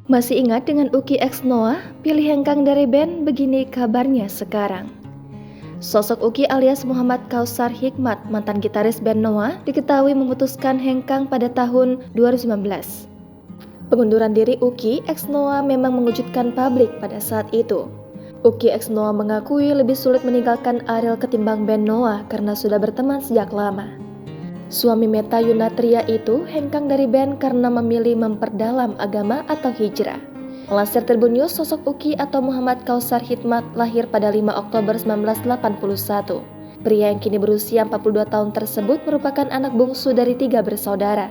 Masih ingat dengan Uky X Noah, pilih hengkang dari band? Begini kabarnya sekarang. Sosok Uky alias Muhammad Kautsar Hikmat, mantan gitaris band Noah, diketahui memutuskan hengkang pada tahun 2019. Pengunduran diri Uky X Noah memang mengejutkan publik pada saat itu. Uky X Noah mengakui lebih sulit meninggalkan Ariel ketimbang band Noah karena sudah berteman sejak lama. Suami Meta Yunatria itu hengkang dari band karena memilih memperdalam agama atau hijrah. Melansir Tribun News, sosok Uky atau Muhammad Kautsar Hikmat lahir pada 5 Oktober 1981. Pria yang kini berusia 42 tahun tersebut merupakan anak bungsu dari 3 bersaudara.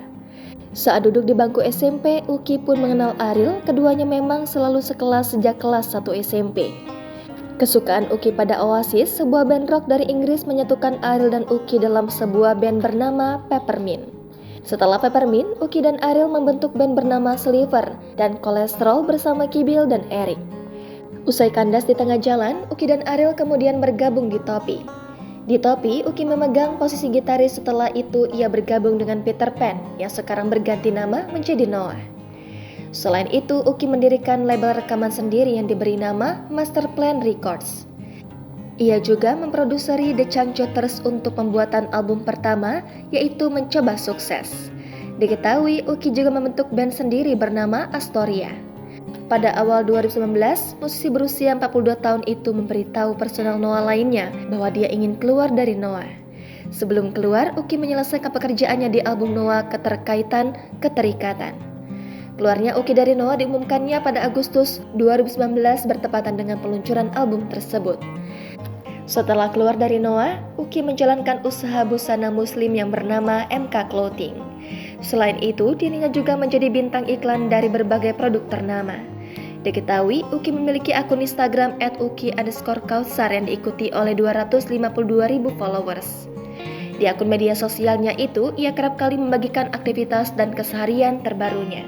Saat duduk di bangku SMP, Uky pun mengenal Ariel, keduanya memang selalu sekelas sejak kelas 1 SMP. Kesukaan Uky pada Oasis, sebuah band rock dari Inggris, menyatukan Ariel dan Uky dalam sebuah band bernama Peppermint. Setelah Peppermint, Uky dan Ariel membentuk band bernama Sliver dan Cholesterol bersama Kibil dan Eric. Usai kandas di tengah jalan, Uky dan Ariel kemudian bergabung di Topi. Di Topi, Uky memegang posisi gitaris, setelah itu ia bergabung dengan Peter Pan yang sekarang berganti nama menjadi Noah. Selain itu, Uky mendirikan label rekaman sendiri yang diberi nama Master Plan Records. Ia juga memproduseri The Changchoters untuk pembuatan album pertama, yaitu Mencoba Sukses. Diketahui, Uky juga membentuk band sendiri bernama Astoria. Pada awal 2019, musisi berusia 42 tahun itu memberitahu personel Noah lainnya bahwa dia ingin keluar dari Noah. Sebelum keluar, Uky menyelesaikan pekerjaannya di album Noah Keterkaitan Keterikatan. Keluarnya Uky dari Noah diumumkannya pada Agustus 2019 bertepatan dengan peluncuran album tersebut. Setelah keluar dari Noah, Uky menjalankan usaha busana muslim yang bernama MK Clothing. Selain itu, dirinya juga menjadi bintang iklan dari berbagai produk ternama. Diketahui, Uky memiliki akun Instagram @uky_kautsar yang diikuti oleh 252.000 followers. Di akun media sosialnya itu, ia kerap kali membagikan aktivitas dan keseharian terbarunya.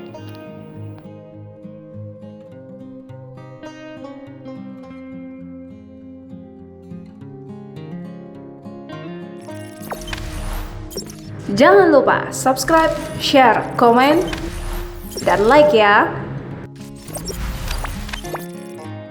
Jangan lupa subscribe, share, komen, dan like ya.